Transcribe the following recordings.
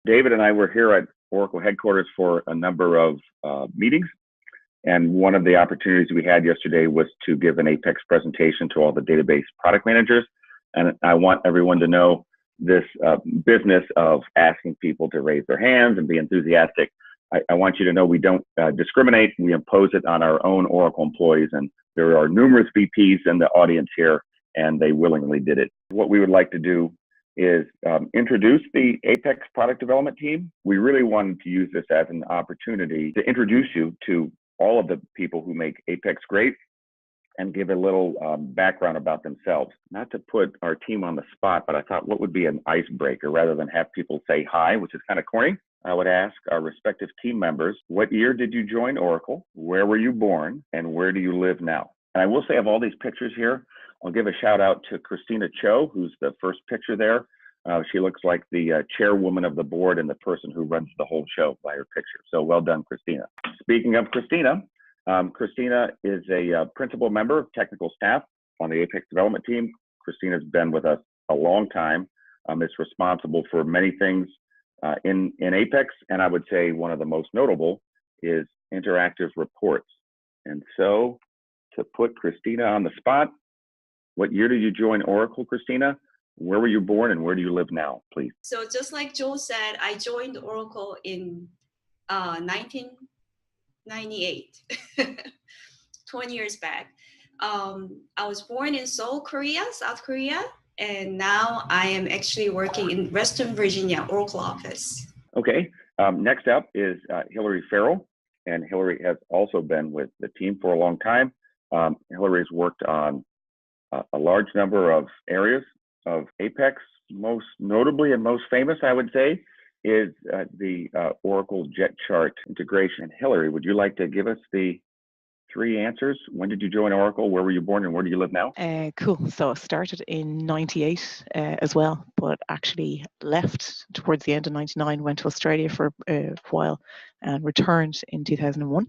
David and I were here at Oracle headquarters for a number of meetings. And one of the opportunities we had yesterday was to give an Apex presentation to all the database product managers. And I want everyone to know this business of asking people to raise their hands and be enthusiastic. I want you to know we don't discriminate. We impose it on our own Oracle employees. And there are numerous VPs in the audience here, and they willingly did it. What we would like to do is introduce the Apex product development team. We really wanted to use this as an opportunity to introduce you to all of the people who make Apex great and give a little background about themselves. Not to put our team on the spot, but I thought what would be an icebreaker rather than have people say hi, which is kind of corny. I would ask our respective team members, what year did you join Oracle? Where were you born? And where do you live now? And I will say of all these pictures here, I'll give a shout out to Christina Cho, who's the first picture there. She looks like the chairwoman of the board and the person who runs the whole show by her picture. So well done, Christina. Speaking of Christina, Christina is a principal member of technical staff on the Apex development team. Christina's been with us a long time. Is responsible for many things in Apex, and I would say one of the most notable is interactive reports. And so to put Christina on the spot, what year did you join Oracle, Christina? Where were you born and where do you live now, please? So just like Joe said, I joined Oracle in 1998, 20 years back. I was born in Seoul, Korea, South Korea, and now I am actually working in Western Virginia, Oracle office. Okay, next up is Hillary Farrell, and Hillary has also been with the team for a long time. Hillary's worked on a large number of areas of Apex. Most notably and most famous, I would say, is the Oracle Jet Chart integration. Hillary, would you like to give us the three answers? When did you join Oracle? Where were you born and where do you live now? Cool. So I started in 98 as well, but actually left towards the end of 99, went to Australia for a while and returned in 2001.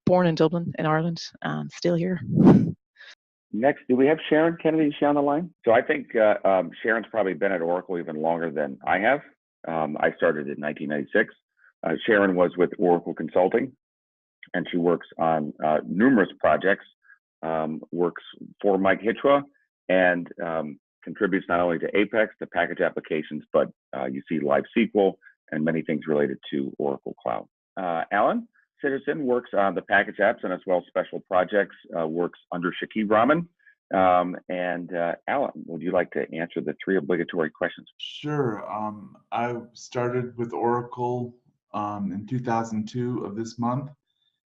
Born in Dublin in Ireland and still here. Next, do we have Sharon Kennedy? Is she on the line? So I think Sharon's probably been at Oracle even longer than I have. I started in 1996. Sharon was with Oracle Consulting, and she works on numerous projects, works for Mike Hichwa, and contributes not only to Apex, to package applications, but you see Live SQL and many things related to Oracle Cloud. Alan Citizen works on the package apps and as well as special projects, works under Shakib Rahman. And Alan, would you like to answer the three obligatory questions? Sure. I started with Oracle in 2002 of this month,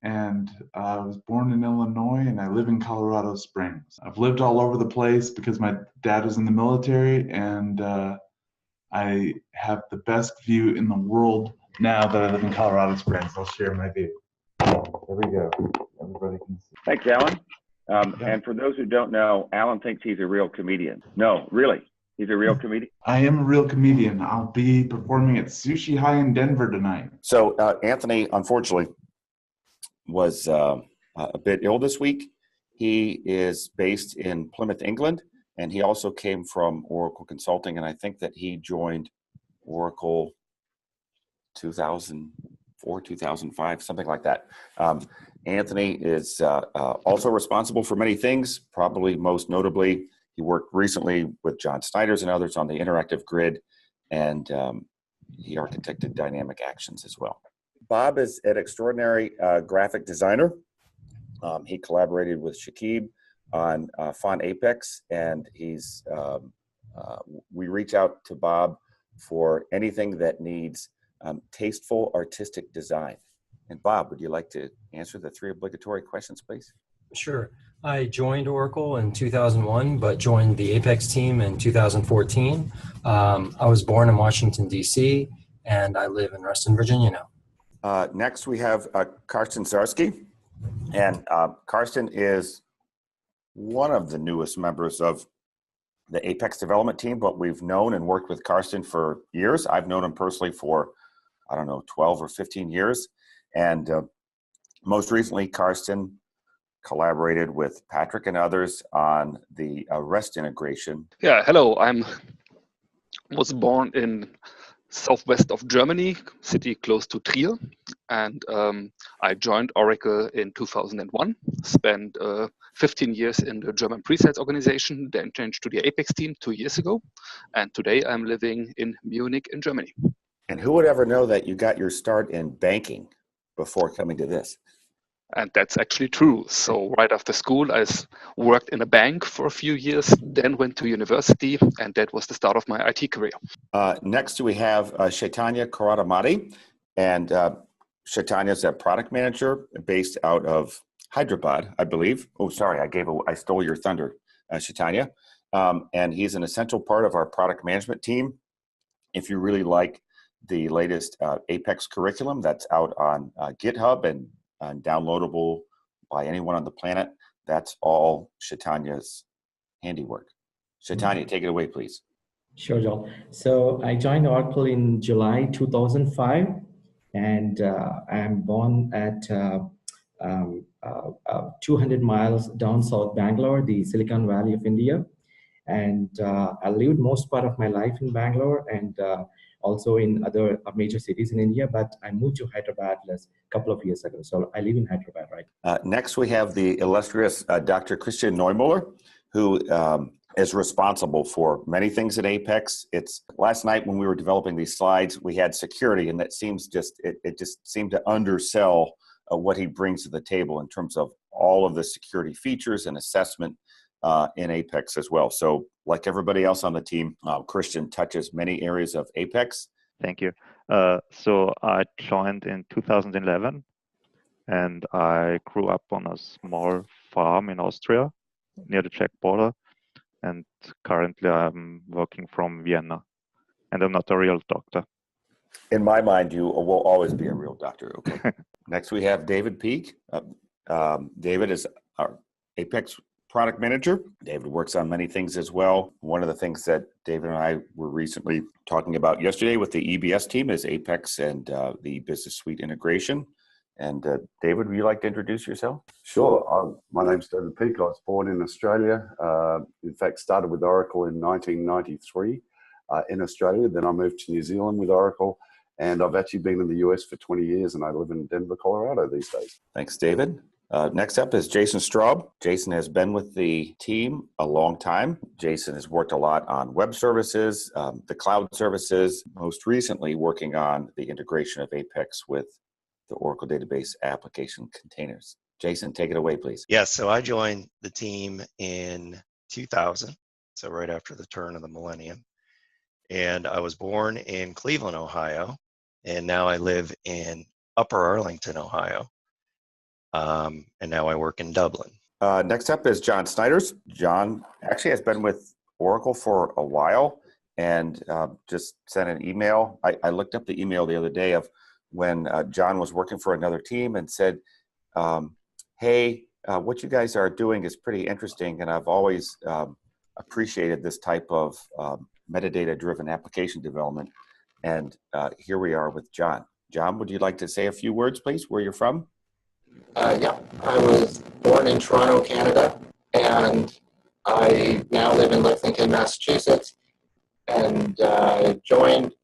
and I was born in Illinois and I live in Colorado Springs. I've lived all over the place because my dad was in the military, and I have the best view in the world now that I live in Colorado Springs. I'll share my view. There we go. Everybody can see. Thanks, Alan. And for those who don't know, Alan thinks he's a real comedian. No, really, he's a real comedian. I am a real comedian. I'll be performing at Sushi High in Denver tonight. So Anthony, unfortunately, was a bit ill this week. He is based in Plymouth, England, and he also came from Oracle Consulting, and I think that he joined Oracle 2004, 2005, something like that. Anthony is also responsible for many things, probably most notably, he worked recently with John Snyder's and others on the interactive grid, and he architected dynamic actions as well. Bob is an extraordinary graphic designer. He collaborated with Shakib on Font Apex, and we reach out to Bob for anything that needs tasteful artistic design. And Bob, would you like to answer the three obligatory questions, please? Sure. I joined Oracle in 2001, but joined the Apex team in 2014. I was born in Washington, D.C., and I live in Reston, Virginia now. Next, we have Karsten Zarski. And Karsten is one of the newest members of the Apex development team, but we've known and worked with Karsten for years. I've known him personally for, 12 or 15 years. And most recently, Karsten collaborated with Patrick and others on the REST integration. Yeah, hello. I was born in southwest of Germany, city close to Trier. And I joined Oracle in 2001, spent 15 years in the German pre-sales organization, then changed to the Apex team 2 years ago. And today I'm living in Munich in Germany. And who would ever know that you got your start in banking before coming to this? And that's actually true. So right after school, I worked in a bank for a few years, then went to university, and that was the start of my IT career. Next, we have Chaitanya Karatamati, and Chaitanya is a product manager based out of Hyderabad, I believe. Oh, sorry, I stole your thunder, Chaitanya. And he's an essential part of our product management team. If you really like the latest Apex curriculum that's out on GitHub and downloadable by anyone on the planet, that's all Chaitanya's handiwork. Chaitanya, take it away, please. Sure, Joel. So I joined Oracle in July 2005, and I'm born at 200 miles down south Bangalore, the Silicon Valley of India. And I lived most part of my life in Bangalore and also in other major cities in India, but I moved to Hyderabad a couple of years ago. So I live in Hyderabad, right? Next, we have the illustrious Dr. Christian Neumuller, who is responsible for many things at Apex. Last night when we were developing these slides, we had security, and that seems it just seemed to undersell what he brings to the table in terms of all of the security features and assessment in Apex as well. So like everybody else on the team, Christian touches many areas of Apex. Thank you. So I joined in 2011, and I grew up on a small farm in Austria near the Czech border. And currently I'm working from Vienna, and I'm not a real doctor. In my mind, you will always be a real doctor. Okay. Next, we have David Peak. David is our Apex product manager. David works on many things as well. One of the things that David and I were recently talking about yesterday with the EBS team is Apex and the Business Suite integration. And David, would you like to introduce yourself? Sure. My name's David Peak. I was born in Australia. In fact, started with Oracle in 1993 in Australia. Then I moved to New Zealand with Oracle. And I've actually been in the US for 20 years, and I live in Denver, Colorado these days. Thanks, David. Next up is Jason Straub. Jason has been with the team a long time. Jason has worked a lot on web services, the cloud services, most recently working on the integration of Apex with the Oracle Database application containers. Jason, take it away, please. Yes, so I joined the team in 2000, so right after the turn of the millennium. And I was born in Cleveland, Ohio, and now I live in Upper Arlington, Ohio. And now I work in Dublin. Next up is John Snyders. John actually has been with Oracle for a while and just sent an email. I looked up the email the other day of when John was working for another team and said, hey, what you guys are doing is pretty interesting, and I've always appreciated this type of metadata-driven application development. And here we are with John. John, would you like to say a few words, please, where you're from? Yeah, I was born in Toronto, Canada, and I now live in Lexington, Massachusetts, and joined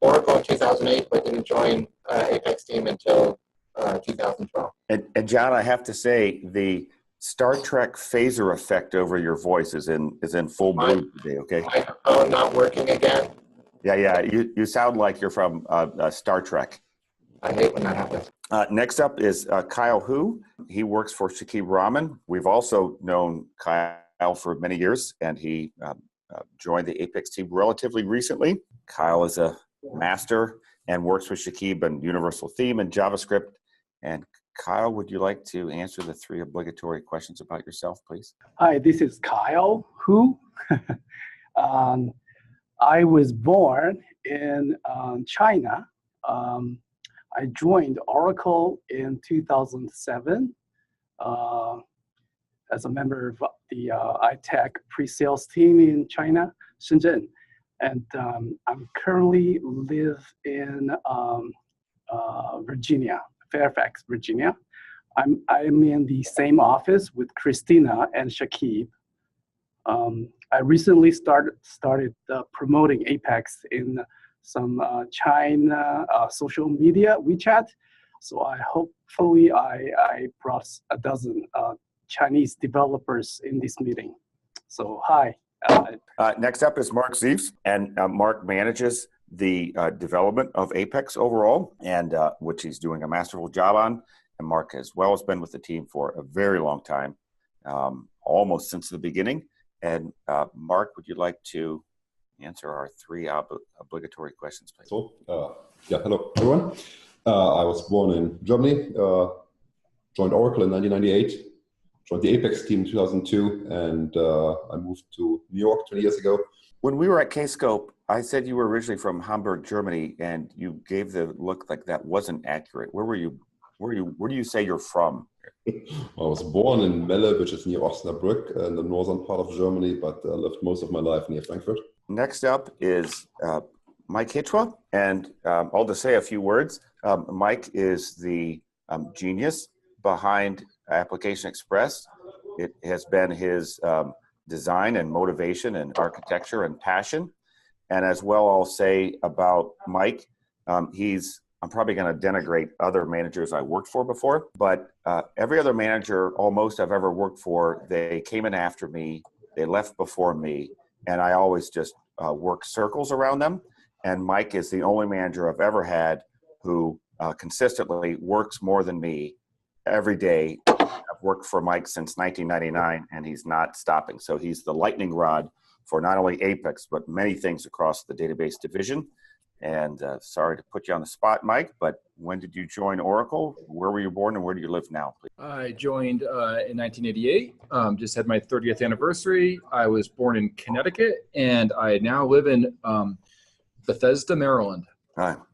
Oracle in 2008, but didn't join Apex team until 2012. And John, I have to say, the Star Trek phaser effect over your voice is in full bloom today, okay? Microphone not working again? Yeah, you sound like you're from Star Trek. I hate when that happens. Next up is Kyle Hu. He works for Shakib Rahman. We've also known Kyle for many years, and he joined the Apex team relatively recently. Kyle is a master and works with Shakib on Universal Theme and JavaScript. And Kyle, would you like to answer the 3 obligatory questions about yourself, please? Hi, this is Kyle Hu. I was born in China. I joined Oracle in 2007 as a member of the iTech pre-sales team in China, Shenzhen. And I'm currently live in Virginia, Fairfax, Virginia. I'm in the same office with Christina and Shakib. I recently started promoting Apex in some China social media, WeChat. So hopefully I brought a dozen Chinese developers in this meeting. So hi. Next up is Mark Zeefs, and Mark manages the development of Apex overall, and which he's doing a masterful job on. And Mark as well has been with the team for a very long time, almost since the beginning. And Mark, would you like to answer our three obligatory questions, please? So, yeah, hello everyone. I was born in Germany, joined Oracle in 1998, joined the Apex team in 2002, and I moved to New York 20 years ago. When we were at Kscope, I said you were originally from Hamburg, Germany, and you gave the look like that wasn't accurate. Where do you say you're from? I was born in Melle, which is near Osnabrück in the northern part of Germany, but lived most of my life near Frankfurt. Next up is Mike Hitchwa, and I'll just say a few words. Mike is the genius behind Application Express. It has been his design and motivation and architecture and passion. And as well, I'll say about Mike, I'm probably going to denigrate other managers I worked for before, but every other manager almost I've ever worked for, they came in after me, they left before me, and I always just work circles around them. And Mike is the only manager I've ever had who consistently works more than me every day. I've worked for Mike since 1999, and he's not stopping. So he's the lightning rod for not only Apex, but many things across the database division. And sorry to put you on the spot, Mike, but when did you join Oracle? Where were you born and where do you live now, please? I joined in 1988, just had my 30th anniversary. I was born in Connecticut, and I now live in Bethesda, Maryland.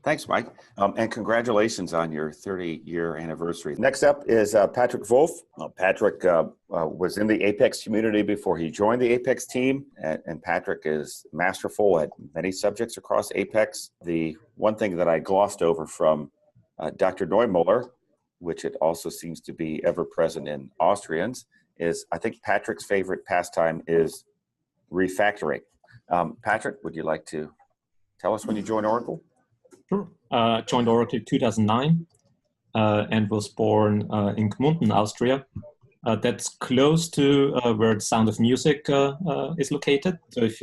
Thanks, Mike. And congratulations on your 30-year anniversary. Next up is Patrick Wolf. Patrick was in the Apex community before he joined the Apex team, and Patrick is masterful at many subjects across Apex. The one thing that I glossed over from Dr. Neumuller, which it also seems to be ever present in Austrians, is I think Patrick's favorite pastime is refactoring. Patrick, would you like to tell us when you joined Oracle? Sure. Joined Oracle in 2009 and was born in Gmunden, Austria. That's close to where the Sound of Music is located. So if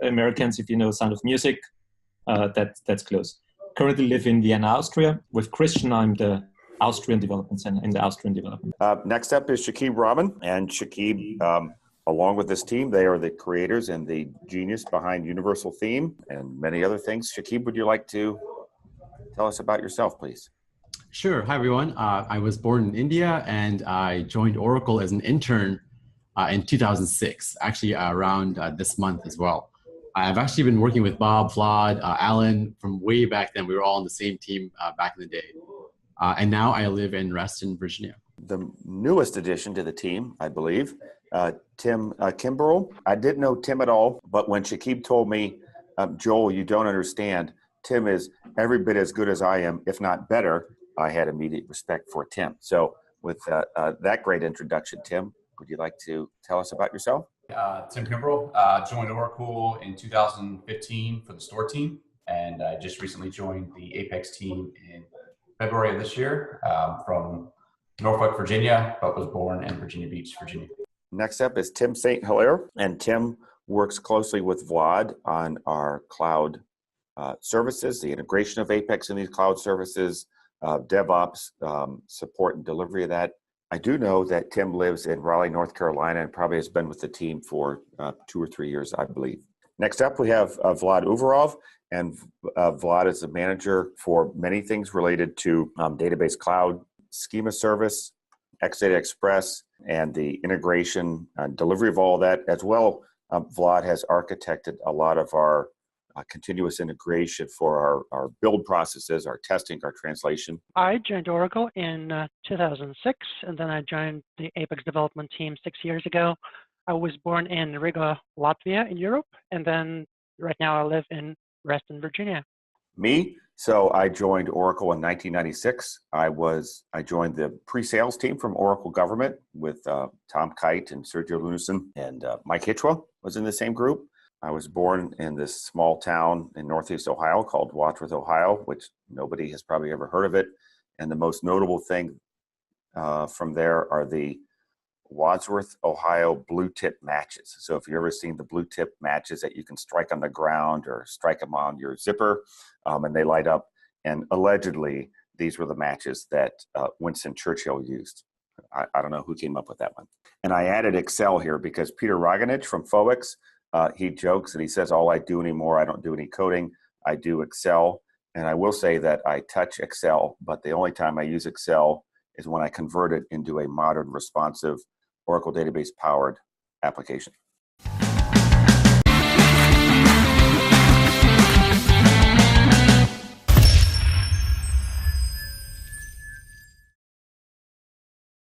Americans, if you know Sound of Music, that's close. Currently live in Vienna, Austria. With Christian, I'm the Austrian development center in the Austrian development. Next up is Shakib Rahman, and Shakib, along with this team, they are the creators and the genius behind Universal Theme and many other things. Shakib, would you like to tell us about yourself, please? Sure. Hi, everyone. I was born in India, and I joined Oracle as an intern in 2006, actually around this month as well. I've actually been working with Bob, Vlad, Alan from way back then. We were all on the same team back in the day. And now I live in Reston, Virginia. The newest addition to the team, I believe, Tim Kimbrell. I didn't know Tim at all, but when Shakib told me, Joel, you don't understand, Tim is every bit as good as I am, if not better, I had immediate respect for Tim. So with that great introduction, Tim, would you like to tell us about yourself? Tim Kimbrell, joined Oracle in 2015 for the store team, and I just recently joined the Apex team in February of this year from Norfolk, Virginia, but was born in Virginia Beach, Virginia. Next up is Tim St. Hilaire, and Tim works closely with Vlad on our cloud services, the integration of Apex in these cloud services, DevOps, support and delivery of that. I do know that Tim lives in Raleigh, North Carolina, and probably has been with the team for 2 or 3 years, I believe. Next up, we have Vlad Uvarov, and Vlad is the manager for many things related to database cloud, schema service, Exadata Express, and the integration and delivery of all that. As well, Vlad has architected a lot of our continuous integration for our build processes, our testing, our translation. I joined Oracle in 2006, and then I joined the Apex development team 6 years ago. I was born in Riga, Latvia in Europe, and then right now I live in Reston, Virginia. Me? So I joined Oracle in 1996. I joined the pre-sales team from Oracle Government with Tom Kite and Sergio Lunason, and Mike Hitchwa was in the same group. I was born in this small town in Northeast Ohio called Wadsworth, Ohio, which nobody has probably ever heard of it. And the most notable thing from there are the Wadsworth, Ohio blue tip matches. So if you've ever seen the blue tip matches that you can strike on the ground or strike them on your zipper and they light up, and allegedly these were the matches that Winston Churchill used. I don't know who came up with that one. And I added Excel here because Peter Roganich from Phoenix, he jokes and he says, all I do anymore, I don't do any coding, I do Excel. And I will say that I touch Excel, but the only time I use Excel is when I convert it into a modern, responsive, Oracle database powered application.